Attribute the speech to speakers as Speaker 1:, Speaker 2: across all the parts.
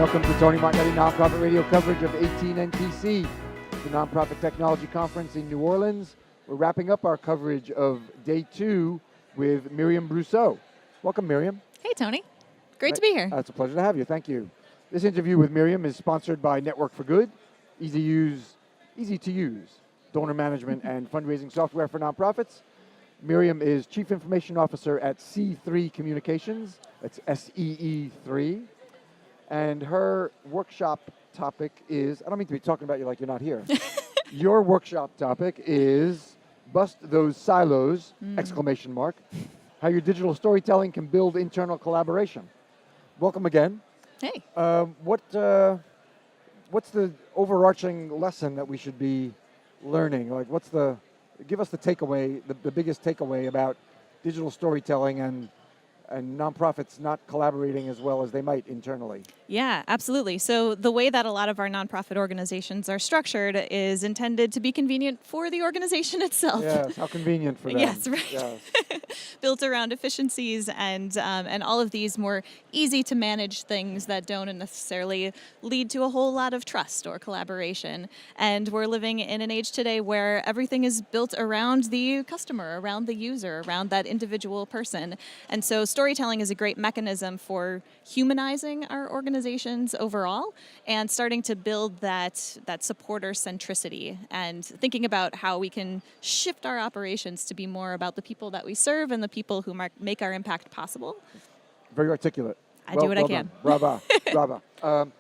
Speaker 1: Welcome to Tony Martignetti Nonprofit Radio coverage of 18NTC, the Nonprofit Technology Conference in New Orleans. We're wrapping up our coverage of Day 2 with Miriam Brousseau. Welcome, Miriam.
Speaker 2: Hey, Tony. Great to be here.
Speaker 1: It's a pleasure to have you. Thank you. This interview with Miriam is sponsored by Network for Good, easy to use donor management and fundraising software for nonprofits. Miriam is Chief Information Officer at C3 Communications. That's SEE3. And her workshop topic is, I don't mean to be talking about you like you're not here. Your workshop topic is Bust Those Silos, exclamation mark, how your digital storytelling can build internal collaboration. Welcome again.
Speaker 2: Hey.
Speaker 1: What's the overarching lesson that we should be learning? Like, give us the takeaway, the biggest takeaway about digital storytelling and nonprofits not collaborating as well as they might internally.
Speaker 2: Yeah, absolutely. So the way that a lot of our nonprofit organizations are structured is intended to be convenient for the organization itself.
Speaker 1: Yes, how convenient for them.
Speaker 2: Yes, right.
Speaker 1: Yes.
Speaker 2: Built around efficiencies and all of these more easy to manage things that don't necessarily lead to a whole lot of trust or collaboration. And we're living in an age today where everything is built around the customer, around the user, around that individual person. And so storytelling is a great mechanism for humanizing our organizations overall and starting to build that supporter centricity and thinking about how we can shift our operations to be more about the people that we serve and the people who make our impact possible.
Speaker 1: Very articulate.
Speaker 2: I do what I can.
Speaker 1: Brava. Brava.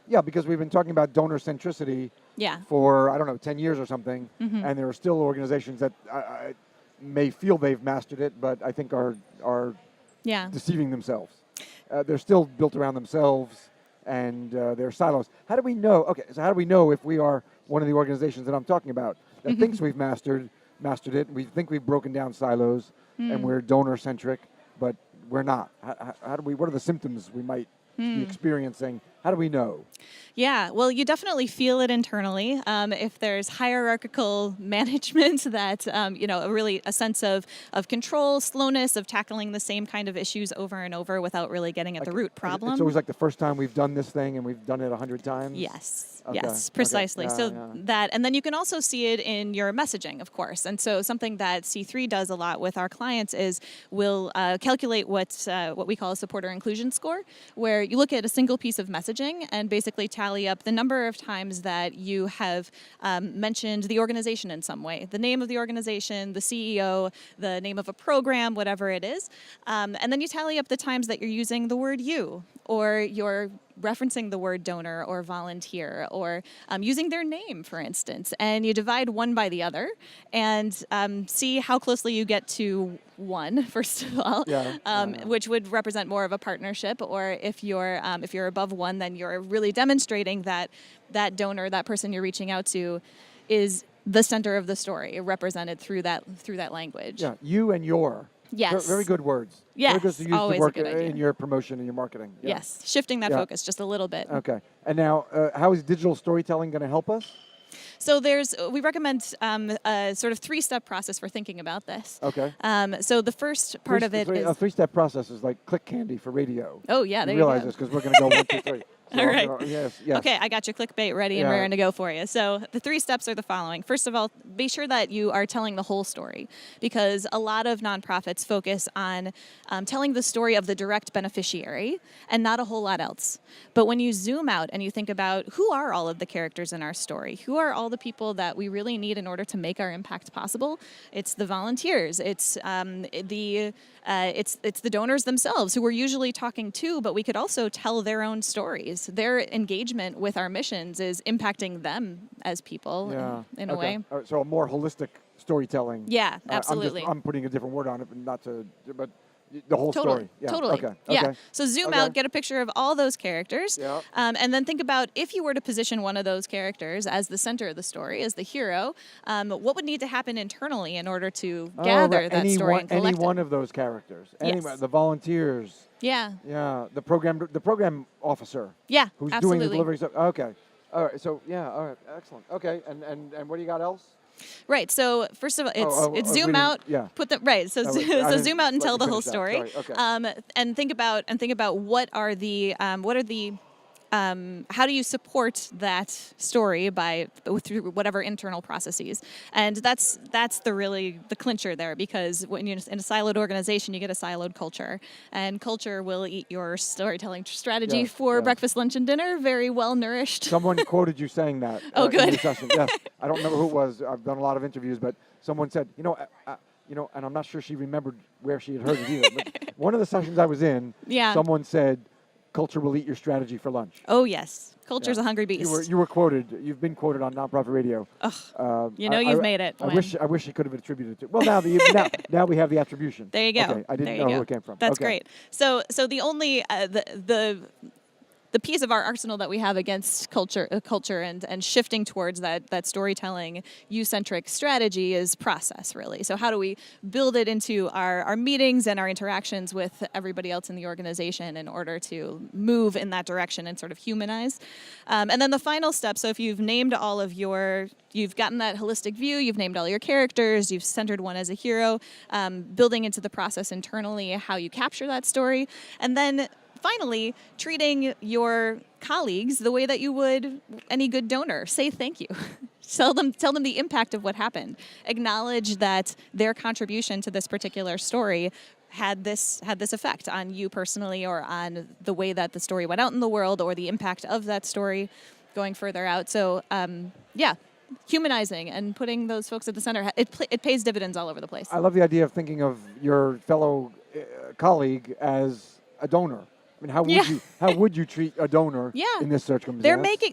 Speaker 1: Yeah, because we've been talking about donor centricity for, 10 years or something, and there are still organizations that may feel they've mastered it, but I think are deceiving themselves. They're still built around themselves and their silos. How do we know? Okay, so how do we know if we are one of the organizations that I'm talking about that thinks we've mastered it? We think we've broken down silos and we're donor-centric, but we're not. How do we? What are the symptoms we might be experiencing? How do we know?
Speaker 2: Yeah, well, you definitely feel it internally. If there's hierarchical management that, a sense of control, slowness, of tackling the same kind of issues over and over without really getting at the root problem.
Speaker 1: It's always like the first time we've done this thing and we've done it 100 times?
Speaker 2: Yes,
Speaker 1: okay.
Speaker 2: yes, precisely.
Speaker 1: Okay.
Speaker 2: That, and then you can also see it in your messaging, of course. And so something that C3 does a lot with our clients is we'll calculate what we call a supporter inclusion score, where you look at a single piece of messaging and basically tally up the number of times that you have mentioned the organization in some way, the name of the organization, the CEO, the name of a program, whatever it is. And then you tally up the times that you're using the word you, or you're referencing the word donor or volunteer, or using their name, for instance. And you divide one by the other and see how closely you get to one, first of all, which would represent more of a partnership. Or if you're above one, then you're really demonstrating that donor, that person you're reaching out to, is the center of the story, represented through that language.
Speaker 1: Yeah, you and your.
Speaker 2: Yes.
Speaker 1: Very good words.
Speaker 2: Yes,
Speaker 1: very good to use
Speaker 2: always
Speaker 1: to work
Speaker 2: a good idea.
Speaker 1: in your promotion and your marketing. Yeah.
Speaker 2: Yes, shifting that focus just a little bit.
Speaker 1: Okay. And now, how is digital storytelling going to help us?
Speaker 2: So we recommend a sort of 3-step process for thinking about this.
Speaker 1: Okay.
Speaker 2: So the first part of it is...
Speaker 1: A 3-step process is like click candy for radio.
Speaker 2: Oh, yeah, there
Speaker 1: you
Speaker 2: you go.
Speaker 1: realize this because we're going to go 1, 2, 3. So,
Speaker 2: all right.
Speaker 1: Yes.
Speaker 2: Okay, I got your clickbait ready and raring to go for you. So the 3 steps are the following. First of all, be sure that you are telling the whole story, because a lot of nonprofits focus on telling the story of the direct beneficiary and not a whole lot else. But when you zoom out and you think about who are all of the characters in our story, who are all the people that we really need in order to make our impact possible, it's the volunteers, it's the donors themselves who we're usually talking to, but we could also tell their own stories. Their engagement with our missions is impacting them as people in a way.
Speaker 1: So a more holistic storytelling.
Speaker 2: Yeah, absolutely.
Speaker 1: I'm putting a different word on it, but the whole story. Yeah.
Speaker 2: Totally.
Speaker 1: Okay.
Speaker 2: Yeah. So zoom out, get a picture of all those characters, and then think about if you were to position one of those characters as the center of the story, as the hero, what would need to happen internally in order to gather that story and collect
Speaker 1: any one of those characters. The volunteers.
Speaker 2: Yeah.
Speaker 1: Yeah. The program officer.
Speaker 2: Yeah.
Speaker 1: Who's
Speaker 2: absolutely.
Speaker 1: doing the delivery stuff. Okay. All right. So all right. Excellent. Okay. And what do you got else?
Speaker 2: Right. So first of all, it's zoom out.
Speaker 1: Yeah.
Speaker 2: Put them right. So zoom out and tell the whole story.
Speaker 1: Sorry. Okay.
Speaker 2: And think about what are the how do you support that story through whatever internal processes? And that's the clincher there, because when you're in a siloed organization, you get a siloed culture, and culture will eat your storytelling strategy for breakfast, lunch, and dinner. Very well nourished.
Speaker 1: Someone quoted you saying that.
Speaker 2: Oh, good.
Speaker 1: In the session. Yes, I don't remember who it was. I've done a lot of interviews, but someone said, and I'm not sure she remembered where she had heard it either. But one of the sessions I was in, someone said, "Culture will eat your strategy for lunch."
Speaker 2: Oh yes, culture's a hungry beast.
Speaker 1: You were quoted. You've been quoted on Nonprofit Radio.
Speaker 2: You've made it.
Speaker 1: I wish it could have been attributed to. Well, now we have the attribution.
Speaker 2: There you go.
Speaker 1: Okay, I didn't know who it came from.
Speaker 2: That's great. So the only the piece of our arsenal that we have against culture and shifting towards that storytelling you-centric strategy is process, really. So how do we build it into our meetings and our interactions with everybody else in the organization in order to move in that direction and sort of humanize? And then the final step, so if you've named all of you've gotten that holistic view, you've named all your characters, you've centered one as a hero, building into the process internally how you capture that story, and then finally, treating your colleagues the way that you would any good donor. Say thank you. Tell them the impact of what happened. Acknowledge that their contribution to this particular story had this effect on you personally, or on the way that the story went out in the world, or the impact of that story going further out. So, humanizing and putting those folks at the center, it pays dividends all over the place. I
Speaker 1: love the idea of thinking of your fellow colleague as a donor. I mean, how would you treat a donor in this circumstance?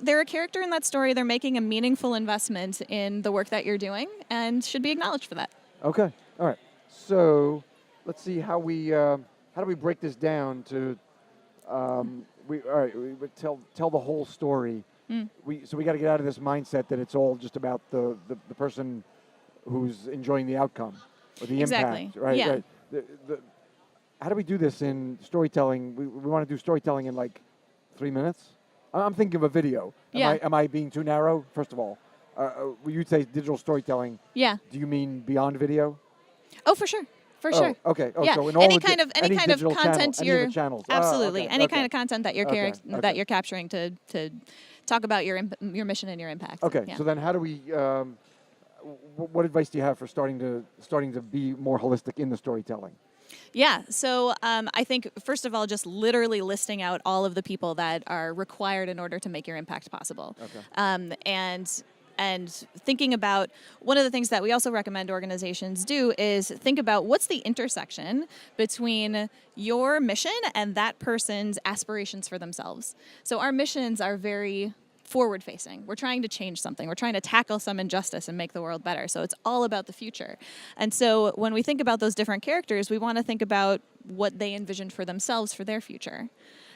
Speaker 2: They're a character in that story. They're making a meaningful investment in the work that you're doing, and should be acknowledged for that.
Speaker 1: Okay. All right. So let's see how do we break this down to we tell the whole story. So we got to get out of this mindset that it's all just about the person who's enjoying the outcome or the impact, right?
Speaker 2: Yeah.
Speaker 1: Right. How do we do this in storytelling? We want to do storytelling in like 3 minutes. I'm thinking of a video. Am I being too narrow? First of all, you'd say digital storytelling.
Speaker 2: Yeah.
Speaker 1: Do you mean beyond video?
Speaker 2: Oh, for sure. For sure.
Speaker 1: Okay.
Speaker 2: Yeah.
Speaker 1: So in all
Speaker 2: any kind of content
Speaker 1: you're channels.
Speaker 2: Absolutely. Any kind of content that you're capturing to talk about your mission and your impact.
Speaker 1: Okay.
Speaker 2: Yeah.
Speaker 1: So then how do we what advice do you have for starting to be more holistic in the storytelling?
Speaker 2: Yeah, so I think, first of all, just literally listing out all of the people that are required in order to make your impact possible. Okay. And thinking about, one of the things that we also recommend organizations do is think about what's the intersection between your mission and that person's aspirations for themselves. So our missions are very forward-facing. We're trying to change something. We're trying to tackle some injustice and make the world better. So it's all about the future. And so when we think about those different characters, we want to think about what they envisioned for themselves for their future.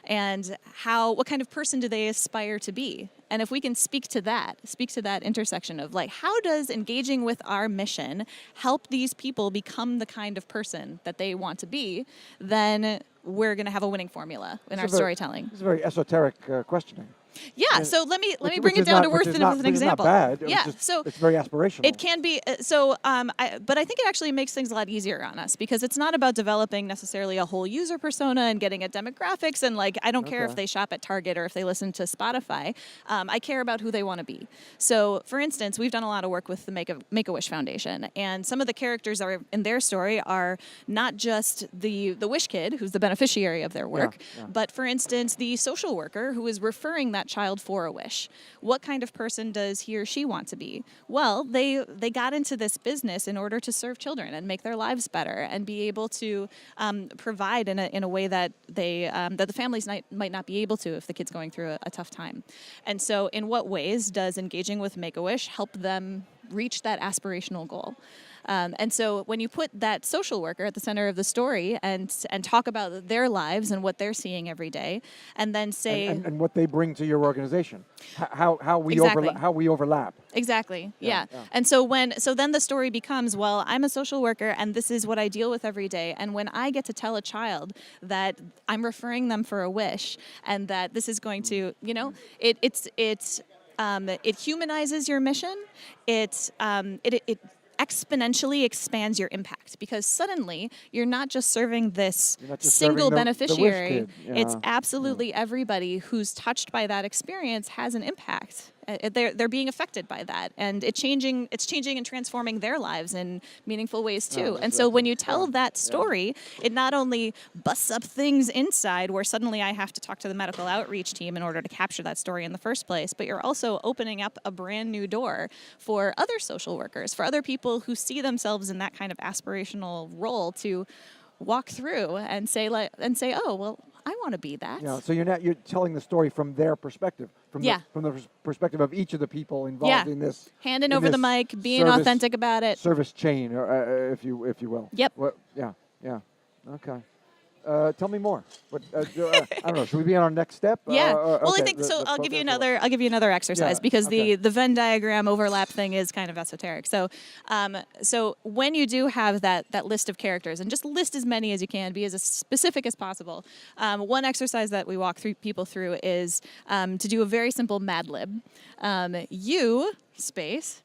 Speaker 2: And what kind of person do they aspire to be? And if we can speak to that intersection of like, how does engaging with our mission help these people become the kind of person that they want to be, then we're going to have a winning formula in our storytelling.
Speaker 1: This is a very esoteric questioning.
Speaker 2: Yeah, so let me bring it down to earth with an example.
Speaker 1: It's not bad.
Speaker 2: Yeah,
Speaker 1: so it's very aspirational.
Speaker 2: It can be but I think it actually makes things a lot easier on us, because it's not about developing necessarily a whole user persona and getting at demographics and like, I don't care if they shop at Target or if they listen to Spotify. I care about who they want to be. So, for instance, we've done a lot of work with the Make-A-Wish Foundation, and some of the characters are in their story are not just the wish kid who's the beneficiary of their work, but for instance, the social worker who is referring that child for a wish. What kind of person does he or she want to be? Well, they got into this business in order to serve children and make their lives better and be able to provide in a way that that the families might not be able to if the kid's going through a tough time. And so in what ways does engaging with Make-A-Wish help them reach that aspirational goal? And so when you put that social worker at the center of the story and talk about their lives and what they're seeing every day, and then say
Speaker 1: and what they bring to your organization, how we overlap.
Speaker 2: Exactly. Yeah. And so then the story becomes, well, I'm a social worker and this is what I deal with every day. And when I get to tell a child that I'm referring them for a wish and that this is going to, it humanizes your mission. It exponentially expands your impact, because suddenly you're not just serving this
Speaker 1: just
Speaker 2: single
Speaker 1: serving the
Speaker 2: beneficiary.
Speaker 1: wish kid. Yeah.
Speaker 2: It's absolutely everybody who's touched by that experience has an impact. They're being affected by that, and it's changing and transforming their lives in meaningful ways too. And so when you tell that story, it not only busts up things inside where suddenly I have to talk to the medical outreach team in order to capture that story in the first place, but you're also opening up a brand new door for other social workers, for other people who see themselves in that kind of aspirational role to walk through and say, oh, well, I want to be that.
Speaker 1: Yeah, so you're telling the story from their perspective, from the perspective of each of the people involved in this.
Speaker 2: Handing over the mic, being authentic about it.
Speaker 1: Service chain, or, if you will.
Speaker 2: Yep.
Speaker 1: Well, yeah. Okay. Tell me more. What, I don't know. Should we be on our next step?
Speaker 2: Yeah. Well,
Speaker 1: okay,
Speaker 2: I think so. I'll give you another exercise because the Venn diagram overlap thing is kind of esoteric. So, so when you do have that list of characters, and just list as many as you can, be as specific as possible. One exercise that we walk people through is to do a very simple Mad Lib. You space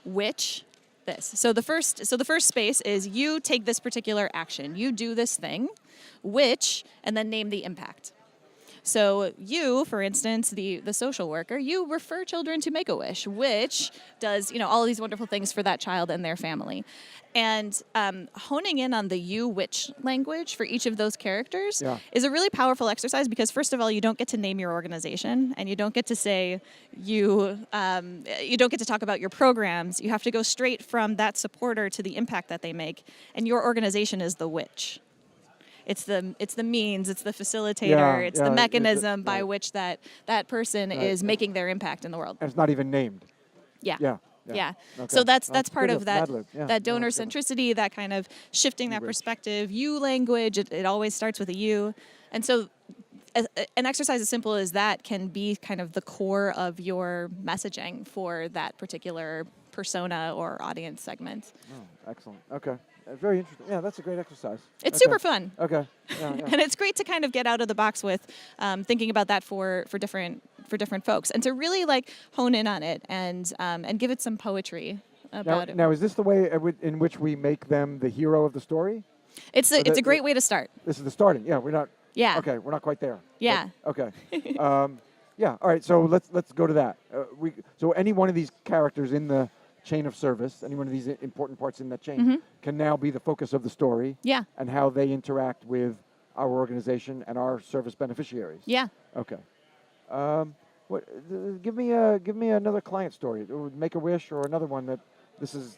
Speaker 2: which. This. So the first space is you take this particular action. You do this thing, which, and then name the impact. So you, for instance, the social worker, you refer children to MakeAWish, which does, all of these wonderful things for that child and their family. And honing in on the you, which language for each of those characters is a really powerful exercise because, first of all, you don't get to name your organization and you don't get to say you don't get to talk about your programs. You have to go straight from that supporter to the impact that they make. And your organization is the which. It's the means, it's the facilitator, it's the mechanism by which that person is making their impact in the world.
Speaker 1: And it's not even named.
Speaker 2: Yeah. Okay. So that's part of that donor centricity, that kind of shifting that perspective. You language, it always starts with a you. And so an exercise as simple as that can be kind of the core of your messaging for that particular persona or audience segment.
Speaker 1: Oh, excellent. Okay. Very interesting. Yeah, that's a great exercise.
Speaker 2: It's super fun.
Speaker 1: Okay. Yeah.
Speaker 2: And it's great to kind of get out of the box with thinking about that for different folks, and to really hone in on it and give it some poetry about it.
Speaker 1: Now, is this the way in which we make them the hero of the story?
Speaker 2: It's a great way to start.
Speaker 1: This is the starting. Yeah, we're not.
Speaker 2: Yeah.
Speaker 1: Okay, we're not quite there.
Speaker 2: Yeah.
Speaker 1: But, okay. Yeah. All right. So let's go to that. So any one of these characters in the chain of service, any one of these important parts in that chain, can now be the focus of the story.
Speaker 2: Yeah.
Speaker 1: And how they interact with our organization and our service beneficiaries.
Speaker 2: Yeah.
Speaker 1: Okay. Give me another client story. MakeAWish or another one that this is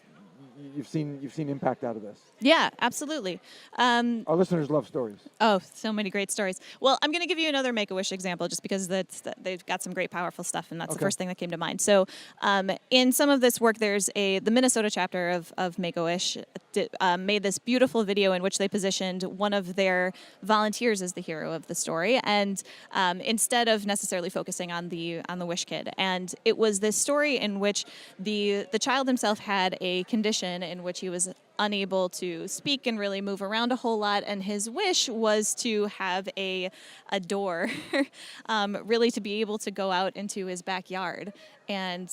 Speaker 1: you've seen impact out of this.
Speaker 2: Yeah, absolutely.
Speaker 1: Our listeners love stories.
Speaker 2: Oh, so many great stories. Well, I'm going to give you another MakeAWish example just because they've got some great, powerful stuff, and that's the first thing that came to mind. So in some of this work, there's the Minnesota chapter of MakeAWish made this beautiful video in which they positioned one of their volunteers as the hero of the story, and instead of necessarily focusing on the wish kid. And it was this story in which the child himself had a condition in which he was unable to speak and really move around a whole lot, and his wish was to have a door, really to be able to go out into his backyard and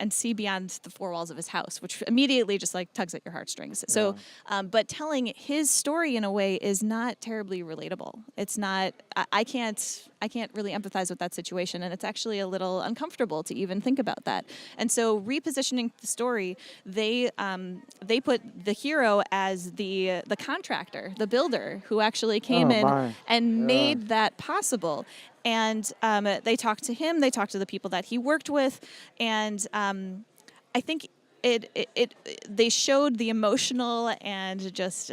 Speaker 2: see beyond the four walls of his house, which immediately just tugs at your heartstrings. Yeah. So, but telling his story in a way is not terribly relatable. It's not. I can't really empathize with that situation, and it's actually a little uncomfortable to even think about that. And so, repositioning the story, they put the hero as the contractor, the builder, who actually came in and made that possible. And they talked to him, they talked to the people that he worked with, and I think they showed the emotional and just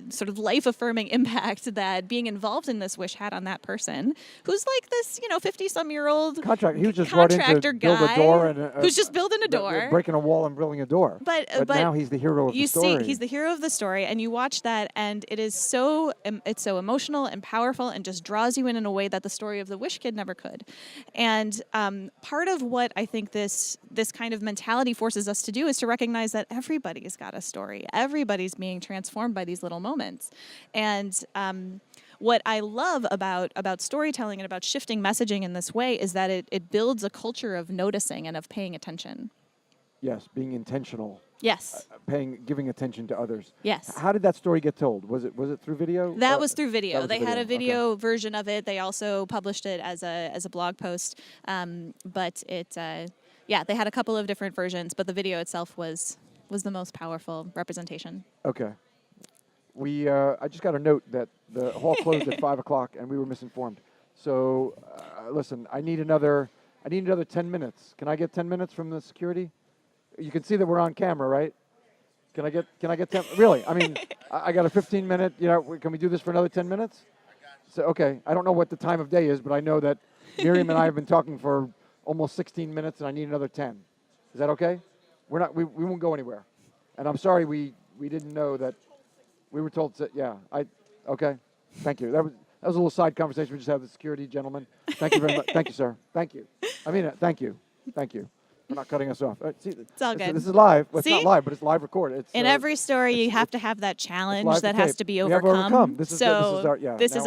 Speaker 2: sort of life-affirming impact that being involved in this wish had on that person, who's this 50-some-year-old
Speaker 1: contractor. He was just brought in to build a door, and
Speaker 2: who's just building a door,
Speaker 1: breaking a wall and building a door. But now he's the hero of the story.
Speaker 2: You see, he's the hero of the story, and you watch that, and it is so emotional and powerful, and just draws you in a way that the story of the wish kid never could. And part of what I think this kind of mentality forces us to do is to recognize that everybody's got a story. Everybody's being transformed by these little moments. And what I love about storytelling and about shifting messaging in this way is that it builds a culture of noticing and of paying attention.
Speaker 1: Yes, being intentional.
Speaker 2: Yes.
Speaker 1: Giving attention to others.
Speaker 2: Yes.
Speaker 1: How did that story get told? Was it through video?
Speaker 2: That was through video. They had a video
Speaker 1: Okay.
Speaker 2: version of it. They also published it as a blog post. But they had a couple of different versions, but the video itself was the most powerful representation.
Speaker 1: Okay. I just got a note that the hall closed at 5 o'clock and we were misinformed. So, listen, I need another 10 minutes. Can I get 10 minutes from the security? You can see that we're on camera, right? Can I get 10? Really? I mean, I got a 15-minute, can we do this for another 10 minutes? So, okay. I don't know what the time of day is, but I know that Miriam and I have been talking for almost 16 minutes and I need another 10. Is that okay? We won't go anywhere. And I'm sorry we didn't know that. We were told to, okay. Thank you. That was a little side conversation we just had with the security gentleman. Thank you very much. Thank you, sir. Thank you. I mean it. Thank you. Thank you. For not cutting us off. See,
Speaker 2: it's all good.
Speaker 1: This is live. Well, it's
Speaker 2: See?
Speaker 1: not live, but it's live recorded.
Speaker 2: In every story, you have to have that challenge that has to be overcome.
Speaker 1: We have overcome. This is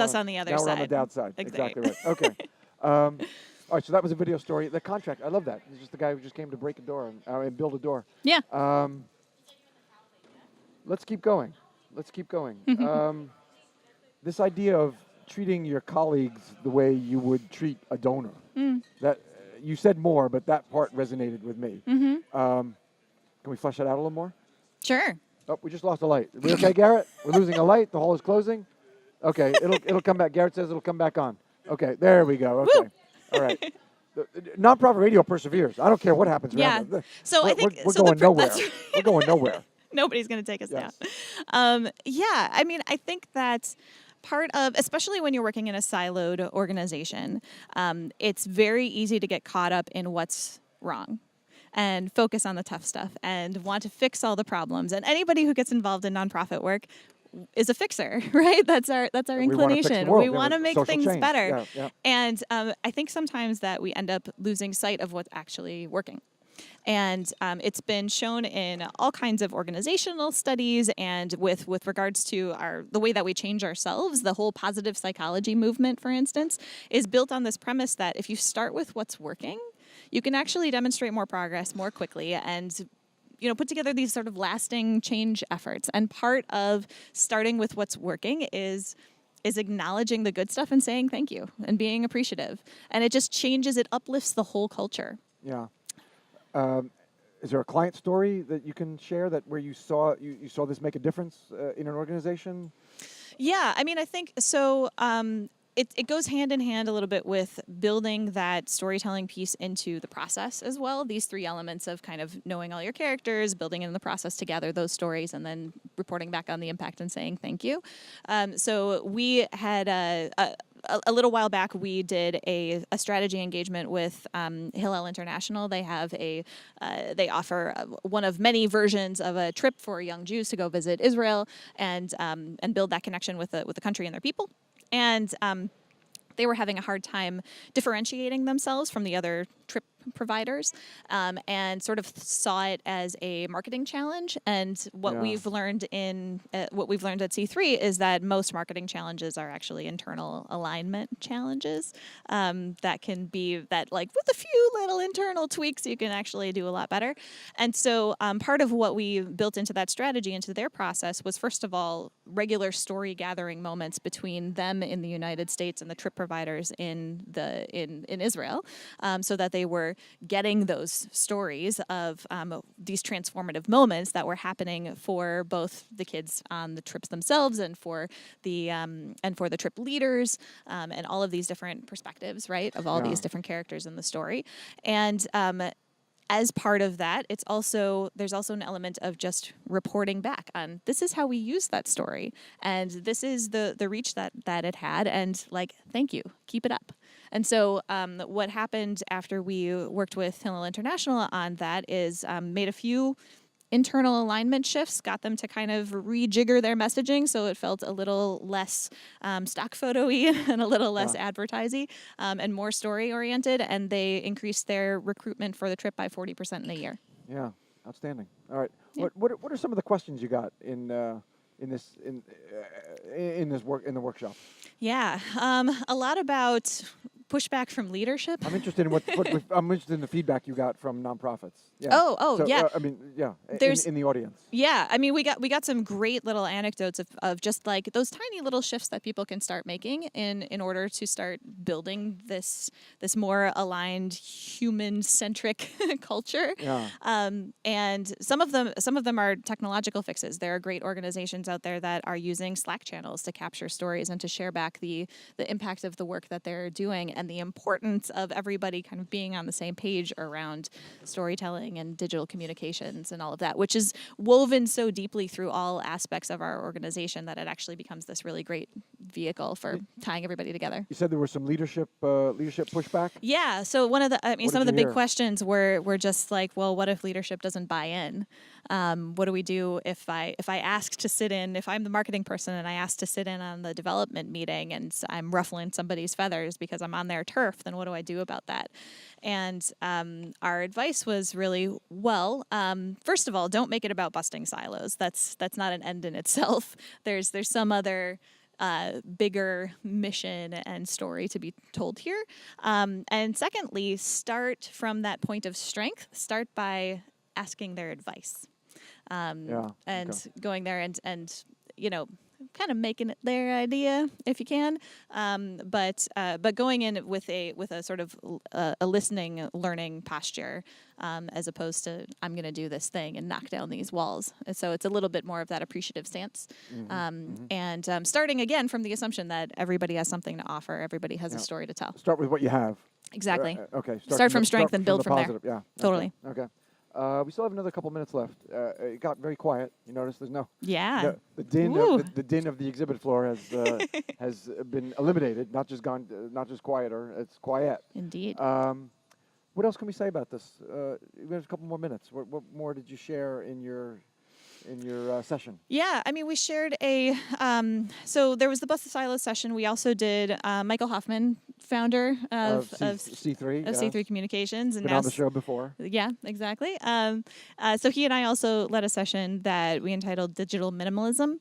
Speaker 2: us on the other
Speaker 1: now
Speaker 2: side.
Speaker 1: Now we're on the downside. Exactly right. Okay. All right, so that was a video story. The contract, I love that. It's just the guy who just came to break a door and build a door.
Speaker 2: Yeah.
Speaker 1: Let's keep going. This idea of treating your colleagues the way you would treat a donor. That you said more, but that part resonated with me. Can we flesh that out a little more?
Speaker 2: Sure.
Speaker 1: Oh, we just lost a light. Are we okay, Garrett? We're losing a light. The hall is closing. Okay, it'll come back. Garrett says it'll come back on. Okay, there we go. Okay,
Speaker 2: Woo!
Speaker 1: All right. The nonprofit radio perseveres. I don't care what happens.
Speaker 2: Yeah.
Speaker 1: So I think we're going nowhere. We're going nowhere.
Speaker 2: Nobody's going to take us
Speaker 1: Yes.
Speaker 2: down. I mean, I think that part of, especially when you're working in a siloed organization, it's very easy to get caught up in what's wrong and focus on the tough stuff and want to fix all the problems. And anybody who gets involved in nonprofit work is a fixer, right? That's our inclination. We want to make things
Speaker 1: change.
Speaker 2: better.
Speaker 1: Yeah.
Speaker 2: And I think sometimes that we end up losing sight of what's actually working. And it's been shown in all kinds of organizational studies and with regards to the way that we change ourselves. The whole positive psychology movement, for instance, is built on this premise that if you start with what's working, you can actually demonstrate more progress more quickly and put together these sort of lasting change efforts. And part of starting with what's working is acknowledging the good stuff and saying thank you and being appreciative. And it just changes, it uplifts the whole culture.
Speaker 1: Yeah. Is there a client story that you can share where you saw this make a difference in an organization?
Speaker 2: Yeah, I mean, I think so. It goes hand in hand a little bit with building that storytelling piece into the process as well. These three elements of kind of knowing all your characters, building in the process to gather those stories, and then reporting back on the impact and saying thank you. So we had a little while back, we did a strategy engagement with Hillel International. They have they offer one of many versions of a trip for young Jews to go visit Israel and build that connection with the country and their people. And they were having a hard time differentiating themselels from the other trip providers, and sort of saw it as a marketing challenge. And what we've learned at C3 is that most marketing challenges are actually internal alignment challenges. That can be that, like, with a few little internal tweaks, you can actually do a lot better. And so part of what we built into that strategy, into their process, was first of all regular story gathering moments between them in the United States and the trip providers in Israel, so that they were getting those stories of these transformative moments that were happening for both the kids on the trips themselves and for the trip leaders, and all of these different perspectives, right, of all these different characters in the story. And as part of that, there's also an element of just reporting back on, this is how we use that story, and this is the reach that it had, and, like, thank you, keep it up. And so what happened after we worked with Hillel International on that is made a few internal alignment shifts, got them to kind of rejigger their messaging so it felt a little less stock photo-y and a little less advertising, and more story-oriented, and they increased their recruitment for the trip by 40% in a year.
Speaker 1: Yeah, outstanding. All right,
Speaker 2: Yeah.
Speaker 1: what are some of the questions you got in the workshop?
Speaker 2: Yeah, a lot about pushback from leadership.
Speaker 1: I'm interested in I'm interested in the feedback you got from nonprofits. Yeah.
Speaker 2: Yeah.
Speaker 1: I mean, yeah. In the audience.
Speaker 2: Yeah, I mean, we got some great little anecdotes of just like those tiny little shifts that people can start making in order to start building this more aligned human centric culture.
Speaker 1: Yeah.
Speaker 2: And some of them are technological fixes. There are great organizations out there that are using Slack channels to capture stories and to share back the impact of the work that they're doing and the importance of everybody kind of being on the same page around storytelling and digital communications and all of that, which is woven so deeply through all aspects of our organization that it actually becomes this really great vehicle for tying everybody together.
Speaker 1: You said there was some leadership pushback?
Speaker 2: Yeah. So some of the big questions were just like, well, what if leadership doesn't buy in? What do we do if I ask to sit in, if I'm the marketing person and I ask to sit in on the development meeting and I'm ruffling somebody's feathers because I'm on their turf, then what do I do about that? And our advice was really, well, first of all, don't make it about busting silos. That's not an end in itself. There's some other bigger mission and story to be told here. And secondly, start from that point of strength. Start by asking their advice. Going there and kind of making it their idea if you can, but going in with a sort of a listening, learning posture, as opposed to I'm going to do this thing and knock down these walls. And so it's a little bit more of that appreciative stance, and starting again from the assumption that everybody has something to offer, everybody has a story to tell.
Speaker 1: Start with what you have.
Speaker 2: Exactly.
Speaker 1: Okay.
Speaker 2: Start from strength and build from
Speaker 1: positive.
Speaker 2: there.
Speaker 1: Yeah.
Speaker 2: Totally.
Speaker 1: Okay. We still have another couple minutes left. It got very quiet. You notice there's no.
Speaker 2: Yeah.
Speaker 1: The din of the exhibit floor has been eliminated. Not just quieter. It's quiet.
Speaker 2: Indeed.
Speaker 1: What else can we say about this? We have a couple more minutes. What more did you share in your session?
Speaker 2: Yeah, I mean, we shared so there was the Bust the Silos session. We also did Michael Hoffman, founder of
Speaker 1: C3.
Speaker 2: Of C3 Communications. And
Speaker 1: been on the show before.
Speaker 2: Yeah, exactly. So he and I also led a session that we entitled Digital Minimalism.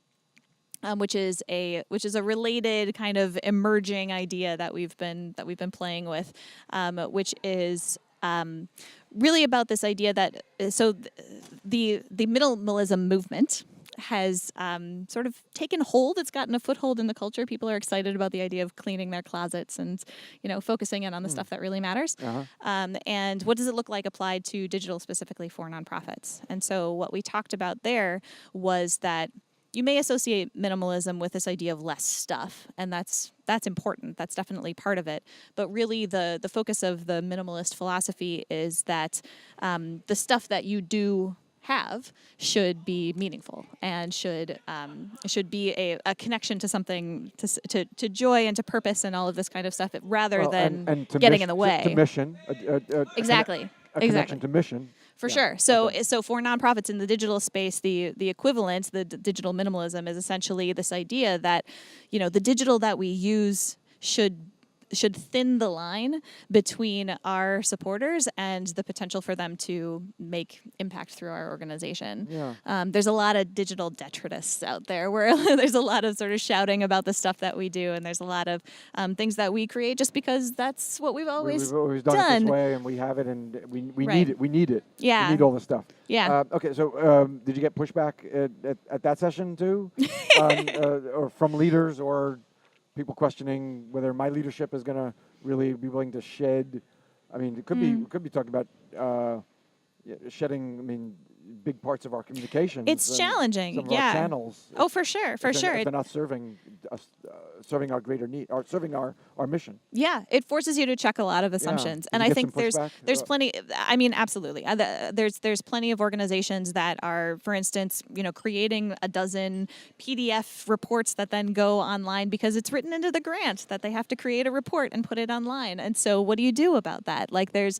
Speaker 2: Which is a related kind of emerging idea that we've been playing with, which is really about this idea that the minimalism movement has sort of taken hold. It's gotten a foothold in the culture. People are excited about the idea of cleaning their closets and focusing in on the stuff that really matters. And what does it look like applied to digital specifically for nonprofits? And so what we talked about there was that you may associate minimalism with this idea of less stuff, and that's important. That's definitely part of it. But really, the focus of the minimalist philosophy is that the stuff that you do have should be meaningful and should be a connection to something, to joy and to purpose and all of this kind of stuff, rather than
Speaker 1: and
Speaker 2: getting in the way.
Speaker 1: To mission.
Speaker 2: Exactly.
Speaker 1: A connection to mission.
Speaker 2: For sure. So for nonprofits in the digital space, the equivalent, the digital minimalism, is essentially this idea that, the digital that we use should thin the line between our supporters and the potential for them to make impact through our organization.
Speaker 1: Yeah.
Speaker 2: There's a lot of digital detritus out there where there's a lot of sort of shouting about the stuff that we do, and there's a lot of things that we create just because that's what we've always
Speaker 1: done. We've always done it this way, and we have it, and we need it. We need it.
Speaker 2: Yeah.
Speaker 1: We need all this stuff.
Speaker 2: Yeah.
Speaker 1: Okay, so did you get pushback at that session too, or from leaders or people questioning whether my leadership is going to really be willing to shed? I mean, it could be talking about shedding. I mean, big parts of our communications.
Speaker 2: It's challenging.
Speaker 1: Some of our channels.
Speaker 2: Oh, for sure,
Speaker 1: If they're not serving us, serving our greater need, or serving our mission.
Speaker 2: Yeah, it forces you to check a lot of assumptions, and I think there's plenty. I mean, absolutely. There's plenty of organizations that are, for instance, creating a dozen PDF reports that then go online because it's written into the grant that they have to create a report and put it online. And so, what do you do about that? Like, there's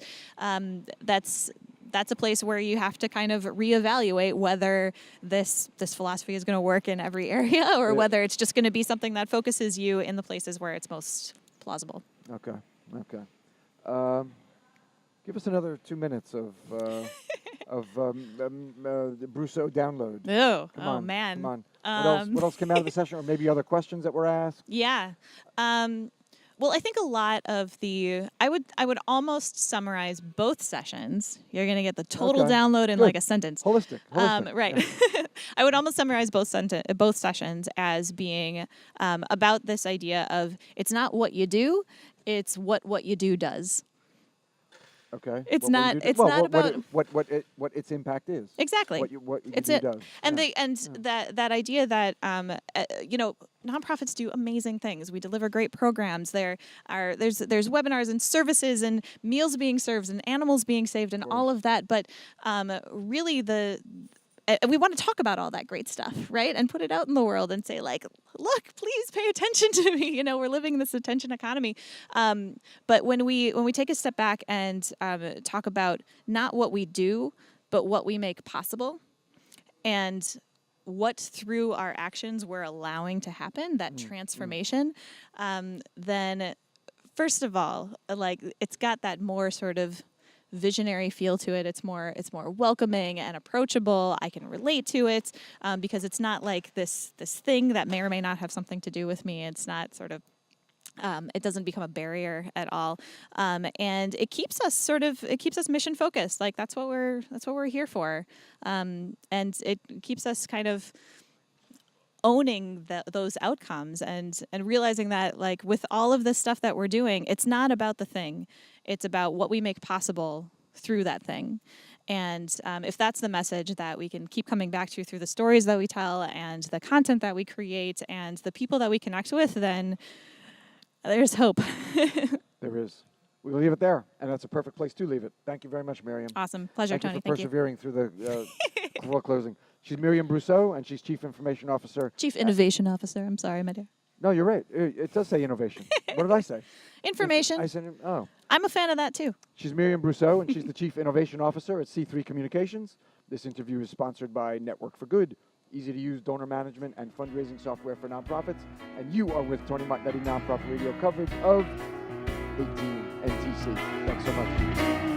Speaker 2: that's a place where you have to kind of reevaluate whether this philosophy is going to work in every area, or whether it's just going to be something that focuses you in the places where it's most plausible.
Speaker 1: Okay. Give us another 2 minutes of the Brousseau download.
Speaker 2: Come on, man.
Speaker 1: What else came out of the session, or maybe other questions that were asked?
Speaker 2: Yeah. Well, I think a lot of I would almost summarize both sessions. You're going to get the total download in like a sentence.
Speaker 1: Holistic.
Speaker 2: Right. Yeah. I would almost summarize both sessions as being about this idea of it's not what you do, it's what you do does.
Speaker 1: Okay.
Speaker 2: It's not about
Speaker 1: what its impact is.
Speaker 2: Exactly.
Speaker 1: What you
Speaker 2: it's
Speaker 1: do
Speaker 2: it.
Speaker 1: does.
Speaker 2: And that idea that nonprofits do amazing things. We deliver great programs. There's webinars and services and meals being served and animals being saved and all of that. But really we want to talk about all that great stuff, right? And put it out in the world and say, like, look, please pay attention to me. We're living this attention economy. But when we take a step back and talk about not what we do, but what we make possible, and what through our actions we're allowing to happen, that transformation, then first of all, like, it's got that more sort of visionary feel to it. It's more welcoming and approachable. I can relate to it because it's not like this thing that may or may not have something to do with me. It's not sort of it doesn't become a barrier at all, and it keeps us mission focused. Like that's what we're here for, and it keeps us kind of owning those outcomes and realizing that, like, with all of this stuff that we're doing, it's not about the thing. It's about what we make possible through that thing. And if that's the message that we can keep coming back to through the stories that we tell and the content that we create and the people that we connect with, then there's hope.
Speaker 1: There is. We'll leave it there, and that's a perfect place to leave it. Thank you very much, Miriam.
Speaker 2: Awesome. Pleasure, Tony.
Speaker 1: Thank you for persevering through the before closing. She's Miriam Brousseau, and she's Chief Information Officer.
Speaker 2: Chief Innovation Officer. I'm sorry, my dear.
Speaker 1: No, you're right. It does say innovation. What did I say?
Speaker 2: Information.
Speaker 1: I said, oh.
Speaker 2: I'm a fan of that, too.
Speaker 1: She's Miriam Brousseau, and she's the Chief Innovation Officer at C3 Communications. This interview is sponsored by Network for Good, easy-to-use donor management and fundraising software for nonprofits. And you are with Tony Martignetti Nonprofit Radio coverage of 18 NTC. Thanks so much.